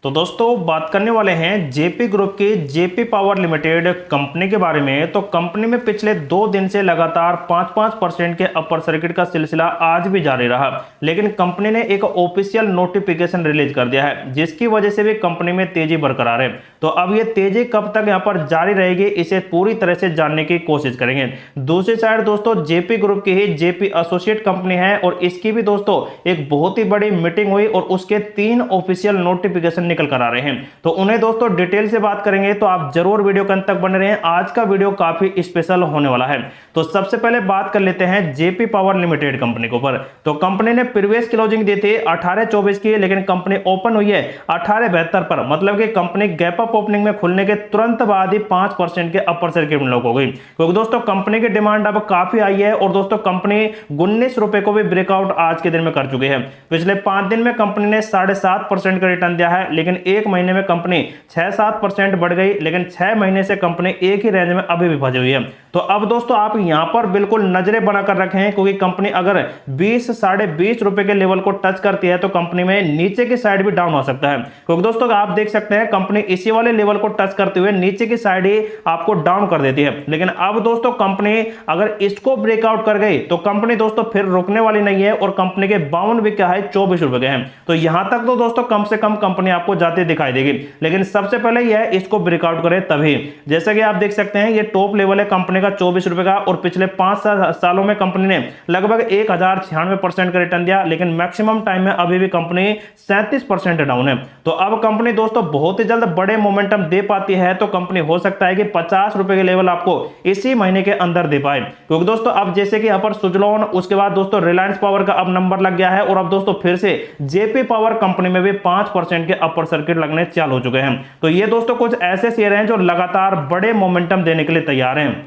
तो दोस्तों बात करने वाले हैं जेपी ग्रुप के जेपी पावर लिमिटेड कंपनी के बारे में। तो कंपनी में पिछले 2 दिन से लगातार 5-5% के अपर सर्किट का सिलसिला आज भी जारी रहा, लेकिन कंपनी ने एक ऑफिशियल नोटिफिकेशन रिलीज कर दिया है जिसकी वजह से भी कंपनी में तेजी बरकरार है। तो अब ये तेजी कब तक यहाँ पर जारी रहेगी इसे पूरी तरह से जानने की कोशिश करेंगे। दूसरी साइड दोस्तों जेपी ग्रुप की ही जेपी एसोसिएट कंपनी है और इसकी भी दोस्तों एक बहुत ही बड़ी मीटिंग हुई और उसके 3 ऑफिशियल नोटिफिकेशन निकल कर आ रहे हैं। तो उन्हें दोस्तों डिटेल से बात करेंगे, तो आप जरूर वीडियो के अंत तक बने रहें। आज का वीडियो काफी स्पेशल होने वाला है। तो सबसे पहले बात कर लेते हैं जेपी पावर लिमिटेड कंपनी के ऊपर। तो कंपनी ने प्रीवियस क्लोजिंग दी थी 18-24 की, लेकिन कंपनी ओपन हुई है 18-72 पर, मतलब कि कंपनी गैप अप ओपनिंग में खुलने के तुरंत बाद ही 5% के अपर सर्किट में लॉक हो गई, क्योंकि दोस्तों कंपनी की डिमांड अब काफी आई है और दोस्तों कंपनी 19 रुपए को भी ब्रेकआउट आज के दिन में कर चुकी है। पिछले 5 दिन में कंपनी ने 7.5% का रिटर्न दिया है, लेकिन 1 महीने में कंपनी 6-7% बढ़ गई, लेकिन 6 महीने से कंपनी एक ही रेंज में अभी भी फंसी हुई है। तो अब दोस्तों आप यहां पर बिल्कुल नजरें बनाकर रखें, क्योंकि कंपनी अगर 20-20.5 रुपए के लेवल को टच करती है तो कंपनी में नीचे की साइड भी डाउन हो सकता है, क्योंकि दोस्तों आप देख सकते हैं कंपनी इसी वाले लेवल को टच करते हुए नीचे की साइड ही आपको डाउन कर देती है। लेकिन अब दोस्तों कंपनी अगर इसको ब्रेकआउट कर गई तो कंपनी दोस्तों फिर रुकने वाली नहीं है और कंपनी के बाउंड भी क्या है 24 रुपए के हैं। तो यहां तक तो दोस्तों कम से कम कंपनी आपको जाती दिखाई देगी, लेकिन सबसे पहले यह इसको ब्रेकआउट करे तभी। जैसा कि आप देख सकते हैं ये टॉप लेवल है कंपनी का 24 रुपए का, और पिछले 5 सालों में कंपनी ने लगभग 1096% का रिटर्न दिया, लेकिन मैक्सिमम टाइम में अभी भी कंपनी 37% डाउन है। तो अब कंपनी दोस्तों बहुत ही जल्द बड़े मोमेंटम दे पाती है, तो कंपनी हो सकता है कि 50 रुपए के लेवल आपको इसी महीने के अंदर दे पाए, क्योंकि दोस्तों अब जैसे कि यहां पर सुजलॉन, उसके बाद दोस्तों रिलायंस पावर का अब नंबर लग गया है और अब दोस्तों फिर से जेपी पावर कंपनी में भी 5% के अपर सर्किट लगने चालू हो चुके हैं। तो ये दोस्तों कुछ ऐसे शेयर हैं जो लगातार बड़े मोमेंटम देने के लिए तैयार हैं।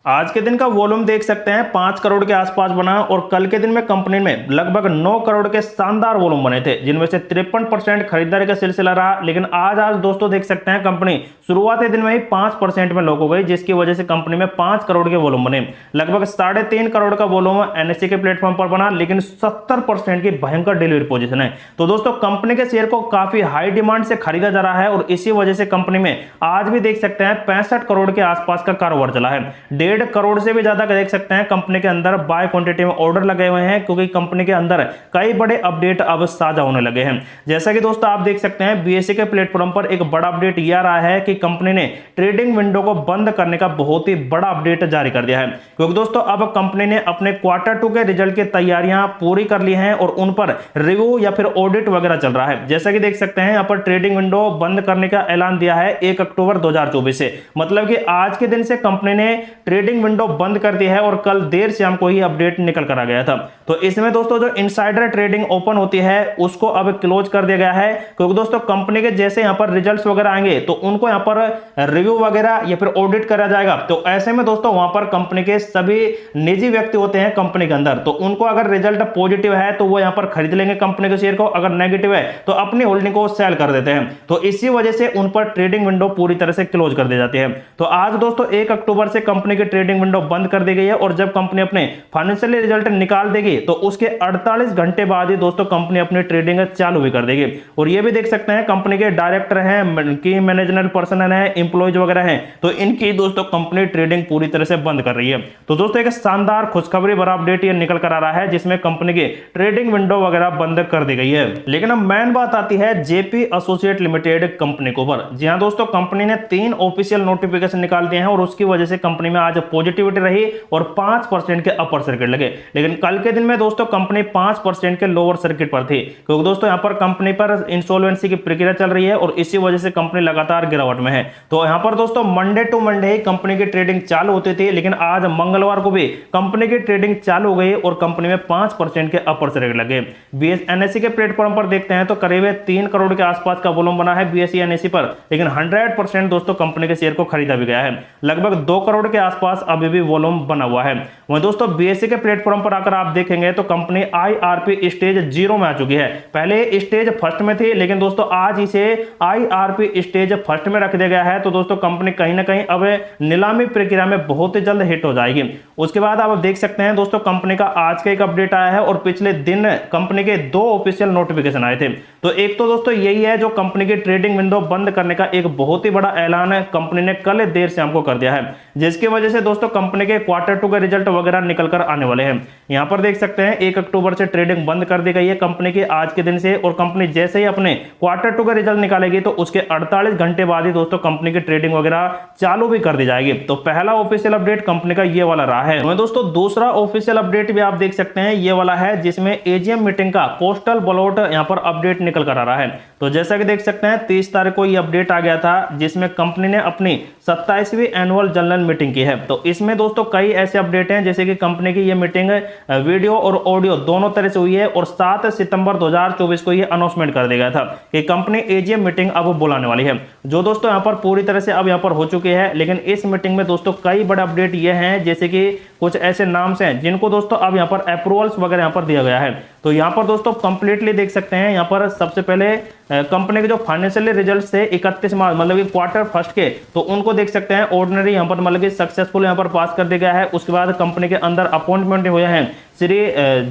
आज के दिन का वॉल्यूम देख सकते हैं 5 करोड़ के आसपास बना, और कल के दिन में कंपनी में लगभग 9 करोड़ के शानदार वॉल्यूम बने थे, जिनमें से 53% खरीदारी का सिलसिला रहा। लेकिन आज दोस्तों देख सकते हैं कंपनी शुरुआती दिन में ही 5% में लॉक हो गई, जिसकी वजह से कंपनी में 5 करोड़ के वॉल्यूम बने। लगभग 3.5 करोड़ का वॉल्यूम एनएससी के प्लेटफॉर्म पर बना, लेकिन 70% की भयंकर डिलीवरी पोजीशन है। तो दोस्तों कंपनी के शेयर को काफी हाई डिमांड से खरीदा जा रहा है और इसी वजह से कंपनी में आज भी देख सकते हैं 65 करोड़ के आसपास का कारोबार चला है। 1.5 करोड़ से भी ज्यादा देख सकते हैं कंपनी के अंदर बाय क्वांटिटी में ऑर्डर लगे हुए हैं, क्योंकि कंपनी के अंदर कई बड़े अपडेट अब साझा होने लगे हैं। जैसा कि दोस्तों आप देख सकते हैं बीएसई के प्लेटफॉर्म पर एक बड़ा अपडेट यह आ रहा है कि कंपनी ने ट्रेडिंग विंडो को बंद करने का बहुत ही बड़ा अपडेट जारी कर दिया है, क्योंकि दोस्तों अब कंपनी ने अपने क्वार्टर 2 के रिजल्ट की तैयारियां पूरी कर ली हैं और उन पर रिव्यू या फिर ऑडिट वगैरह चल रहा है। जैसा कि देख सकते हैं यहाँ पर ट्रेडिंग विंडो बंद करने का ऐलान दिया है 1 अक्टूबर 2024 से, मतलब कि आज के दिन से कंपनी ने ट्रेडिंग विंडो बंद कर दी है और कल देर शाम को ही अपडेट निकल कर आ गया था। तो इसमें दोस्तों जो इनसाइडर ट्रेडिंग ओपन होती है उसको अब क्लोज कर दिया गया है, क्योंकि दोस्तों कंपनी के जैसे यहां पर रिजल्ट्स वगैरह आएंगे तो उनको यहां पर रिव्यू वगैरह या फिर ऑडिट करा जाएगा। तो ऐसे में दोस्तों वहां पर कंपनी के सभी निजी व्यक्ति होते हैं कंपनी के अंदर, तो उनको अगर रिजल्ट पॉजिटिव है तो वो यहां पर खरीद लेंगे कंपनी के शेयर को, अगर नेगेटिव है तो अपनी होल्डिंग को सेल कर देते हैं। तो इसी वजह से उन पर ट्रेडिंग विंडो पूरी तरह से क्लोज कर दी जाती है। तो आज दोस्तों 1 अक्टूबर से कंपनी की ट्रेडिंग विंडो बंद कर दी गई है, और जब कंपनी अपने फाइनेंशियल रिजल्ट निकाल देगी तो उसके 48 घंटे बाद ही दोस्तों कंपनी अपनी ट्रेडिंग चालू भी कर देगी। और ये भी देख सकते हैं कंपनी के डायरेक्टर हैं, की मैनेजमेंट पर्सनल है, एम्प्लॉयज वगैरह हैं, तो इनकी दोस्तों कंपनी ट्रेडिंग पूरी तरह से बंद कर रही है। तो दोस्तों एक शानदार खुशखबरी भरा अपडेट ये निकल कर आ रहा है, जिसमें कंपनी की ट्रेडिंग विंडो वगैरह बंद कर दी गई है। लेकिन अब मेन बात आती है जेपी एसोसिएट लिमिटेड कंपनी के ऊपर। जी हां दोस्तों, कंपनी ने 3 ऑफिशियल नोटिफिकेशन निकाल दिए हैं और उसकी वजह से कंपनी में आज पॉजिटिविटी रही और 5% के अपर सर्किट लगे। लेकिन कल के दिन में दोस्तों कंपनी 5% के लोअर सर्किट पर थी, क्योंकि दोस्तों यहां पर कंपनी पर इंसॉल्वेंसी की प्रक्रिया चल रही है और इसी वजह से कंपनी लगातार गिरावट में है। तो यहां पर दोस्तों मंडे टू मंडे ही कंपनी की ट्रेडिंग चालू होती थी, लेकिन आज मंगलवार को भी कंपनी की ट्रेडिंग चालू हो गई और कंपनी में 5% के अपर सर्किट लगे। बीएसई के प्लेटफॉर्म पर देखते हैं तो करीब 3 करोड़ के आसपास का वॉल्यूम बना है बीएसई एनएससी पर, लेकिन 100% दोस्तों कंपनी के शेयर को खरीदा भी गया है। लगभग 2 करोड़ के आसपास पास अभी भी वॉल्यूम बना हुआ है। वहीं दोस्तों BSE के प्लेटफॉर्म पर आकर आप देखेंगे तो कंपनी IRP स्टेज 0 में आ चुकी है। पहले स्टेज फर्स्ट में थी, लेकिन दोस्तों आज इसे IRP स्टेज फर्स्ट में रख दिया गया है। तो दोस्तों कंपनी कहीं ना कहीं अब नीलामी प्रक्रिया में बहुत ही जल्द हिट हो जाएगी। उसके बाद आप देख सकते हैं दोस्तों कंपनी का आज का एक अपडेट आया है और पिछले दिन कंपनी के 2 ऑफिशियल नोटिफिकेशन आए थे। तो एक तो दोस्तों यही है जो कंपनी की ट्रेडिंग विंडो बंद करने का एक बहुत ही बड़ा ऐलान है कंपनी ने कल देर शाम को कर दिया है, जिसकी वजह से दोस्तों कंपनी के Q2 के रिजल्ट वगैरह निकल कर आने वाले हैं। यहां पर देख सकते हैं 1 अक्टूबर से ट्रेडिंग बंद कर दी गई है कंपनी की आज के दिन से, और कंपनी जैसे ही अपने Q2 का रिजल्ट निकालेगी तो उसके 48 घंटे बाद ही दोस्तों कंपनी की ट्रेडिंग वगैरह चालू भी कर दी जाएगी। तो पहला ऑफिशियल अपडेट कंपनी का ये वाला रहा है। दोस्तों दूसरा ऑफिशियल अपडेट भी आप देख सकते हैं ये वाला है, जिसमें AGM मीटिंग का पोस्टल बैलेट यहां पर अपडेट निकल कर आ रहा है। तो जैसा कि देख सकते हैं 30 तारीख को ये अपडेट आ गया था, जिसमें कंपनी ने अपनी 27वीं एनुअल जनरल मीटिंग की है। तो इसमें दोस्तों कई ऐसे अपडेट हैं, जैसे कि कंपनी की ये मीटिंग वीडियो और ऑडियो दोनों तरह से हुई है और 7 सितंबर 2024 को ये अनाउंसमेंट कर दिया गया था कि कंपनी AGM मीटिंग अब बुलाने वाली है, जो दोस्तों यहाँ पर पूरी तरह से अब यहाँ पर हो चुकी है। लेकिन इस मीटिंग में दोस्तों कई बड़े अपडेट ये हैं, जैसे कि कुछ ऐसे नाम्स हैं जिनको दोस्तों अब यहाँ पर अप्रूवल्स वगैरह यहाँ पर दिया गया है। तो यहाँ पर दोस्तों कंप्लीटली देख सकते हैं यहाँ पर सबसे पहले कंपनी के जो फाइनेंशियल रिजल्ट थे 31 मार्च मतलब कि Q1 के, तो उनको देख सकते हैं ऑर्डिनरी यहाँ पर मतलब कि सक्सेसफुल यहाँ पर पास कर दिया गया है। उसके बाद कंपनी के अंदर अपॉइंटमेंट हुए हैं श्री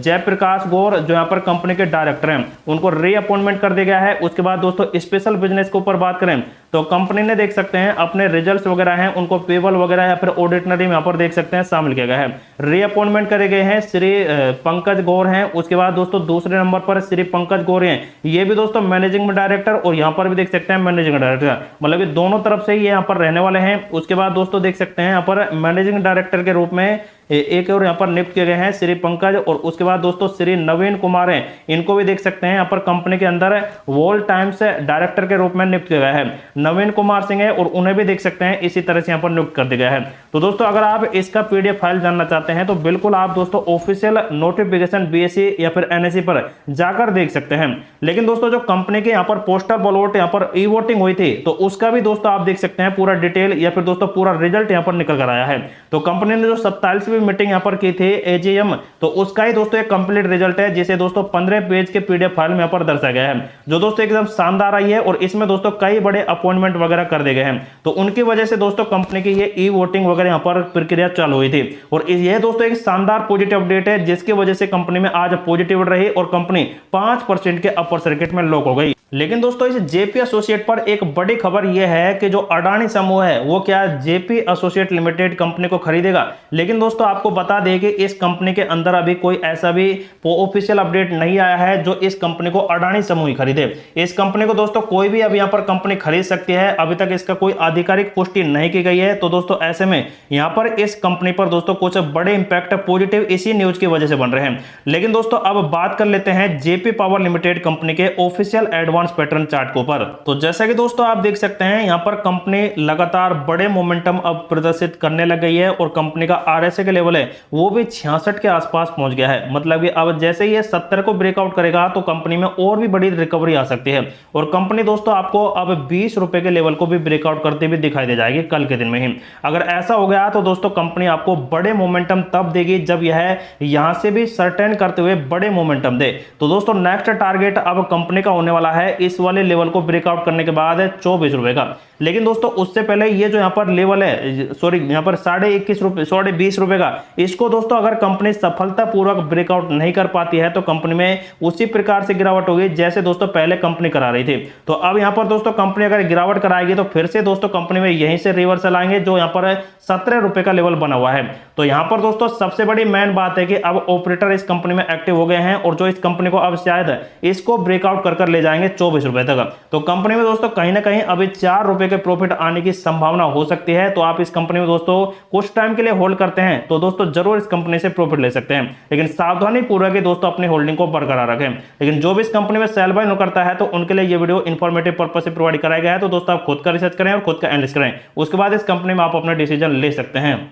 जयप्रकाश गौर जो यहाँ पर कंपनी के डायरेक्टर हैं, उनको री अपॉइंटमेंट कर दिया गया है। उसके बाद दोस्तों स्पेशल बिजनेस के ऊपर बात करें तो कंपनी ने देख सकते हैं अपने रिजल्ट्स वगैरह हैं उनको पेबल वगैरह या फिर ऑडिटरी में यहाँ पर देख सकते हैं शामिल किया गया है। री अपॉइंटमेंट करे गए हैं श्री पंकज गौर हैं। उसके बाद दोस्तों दूसरे नंबर पर श्री पंकज गौर हैं, ये भी दोस्तों मैनेजिंग डायरेक्टर, और यहाँ पर भी देख सकते हैं मैनेजिंग डायरेक्टर, मतलब कि दोनों तरफ से ये यहाँ पर रहने वाले हैं। उसके बाद दोस्तों देख सकते हैं यहाँ पर मैनेजिंग डायरेक्टर के रूप में एक और यहाँ पर नियुक्त किए गए हैं श्री पंकज, और उसके बाद दोस्तों श्री नवीन कुमार हैं, इनको भी देख सकते हैं यहाँ पर कंपनी के अंदर वॉल टाइम्स डायरेक्टर के रूप में नियुक्त किया गया है। नवीन कुमार सिंह है और उन्हें भी देख सकते हैं इसी तरह से यहाँ पर नियुक्त कर दिया गया है। तो दोस्तों अगर आप इसका PDF फाइल जानना चाहते हैं तो बिल्कुल आप दोस्तों ऑफिशियल नोटिफिकेशन BSE या फिर NSE पर जाकर देख सकते हैं। लेकिन दोस्तों जो कंपनी के यहाँ पर पोस्टल बैलेट यहाँ पर ई-वोटिंग हुई थी तो उसका भी दोस्तों आप देख सकते हैं पूरा डिटेल या फिर दोस्तों पूरा रिजल्ट यहाँ पर निकल कर आया है। तो कंपनी ने जो 27वीं मीटिंग यहाँ पर की थी AGM, तो उसका ही दोस्तों एक कंप्लीट रिजल्ट है, जिसे दोस्तों 15 पेज के PDF फाइल में यहाँ पर दर्शाया गया है, जो दोस्तों एकदम शानदार आई है। और इसमें दोस्तों कई बड़े अपॉइंटमेंट वगैरह कर दिए गए हैं। तो उनकी वजह से दोस्तों कंपनी की ये ई-वोटिंग वगैरह यहाँ पर प्रक्रिया चालू हुई थी, और ये दोस्तों एक शानदार पॉजिटिव अपडेट है, जिसकी वजह से कंपनी में आज पॉजिटिव रही और कंपनी 5% के अपर सर्किट में लॉक हो गई। लेकिन दोस्तों इस JP एसोसिएट पर एक बड़ी खबर यह है कि जो अडानी समूह है वो क्या JP एसोसिएट लिमिटेड कंपनी को खरीदेगा। लेकिन दोस्तों आपको बता दें कि इस कंपनी के अंदर अभी कोई ऐसा भी ऑफिशियल अपडेट नहीं आया है जो इस कंपनी को अडानी समूह ही खरीदे। इस कंपनी को दोस्तों कोई भी अब यहाँ पर कंपनी खरीद सकती है, अभी तक इसका कोई आधिकारिक पुष्टि नहीं की गई है। तो दोस्तों ऐसे में यहाँ पर इस कंपनी पर दोस्तों कुछ बड़े इंपैक्ट पॉजिटिव इसी न्यूज की वजह से बन रहे हैं। लेकिन दोस्तों अब बात कर लेते हैं JP पावर लिमिटेड कंपनी के ऑफिशियल एडवांस पैटर्न चार्ट के ऊपर। तो जैसा कि दोस्तों आप देख सकते हैं यहाँ पर कंपनी लगातार बड़े मोमेंटम अब प्रदर्शित करने लग गई है, और कंपनी का RSI के लेवल है वो भी 66 के आसपास पहुंच गया है। मतलब कि अब जैसे ये 70 को ब्रेकआउट करेगा तो कंपनी में और भी बड़ी रिकवरी आ सकती है, और कंपनी दोस्तों आपको अब 20 रुपए के लेवल को भी ब्रेकआउट करते हुए दिखाई दे जाएगी कल के दिन में ही। अगर ऐसा हो गया तो दोस्तों कंपनी आपको बड़े मोमेंटम तब देगी जब यह यहां से भी सर्टेन करते हुए बड़े मोमेंटम दे। तो दोस्तों नेक्स्ट टारगेट अब कंपनी का होने वाला है इस वाले लेवल को ब्रेकआउट करने के बाद 24 रुपए का। लेकिन दोस्तों उससे पहले ये जो यहाँ पर लेवल है, सॉरी यहाँ पर 21.5 रुपए 20 रुपए का, इसको दोस्तों अगर कंपनी सफलतापूर्वक ब्रेकआउट नहीं कर पाती है तो कंपनी में उसी प्रकार से गिरावट होगी जैसे दोस्तों पहले कंपनी करा रही थी। तो अब यहाँ पर दोस्तों कंपनी अगर गिरावट कराएगी तो फिर से दोस्तों कंपनी में यहीं से रिवर्सल आएंगे जो यहाँ पर 17 रुपए का लेवल बना हुआ है। तो यहाँ पर दोस्तों सबसे बड़ी मेन बात है कि अब ऑपरेटर इस कंपनी में एक्टिव हो गए हैं, और जो इस कंपनी को अब शायद इसको ब्रेकआउट कर ले जाएंगे 24 रुपए तक। तो कंपनी में दोस्तों कहीं ना कहीं अभी 4 रुपए के प्रॉफिट आने की संभावना हो सकती है। तो आप इस कंपनी में दोस्तों कुछ टाइम के लिए होल्ड करते हैं तो दोस्तों जरूर इस कंपनी से प्रॉफिट ले सकते हैं, लेकिन सावधानी पूर्वक दोस्तों अपनी होल्डिंग को बरकरार रखें। लेकिन जो भी इस कंपनी में सेल बाय करता है तो उनके लिए ये वीडियो इंफॉर्मेटिव पर्पस से प्रोवाइड कराया गया है। तो दोस्तों आप खुद का रिसर्च करें और खुद का एनालिसिस करें, उसके बाद इस कंपनी में आप अपना डिसीजन ले सकते हैं।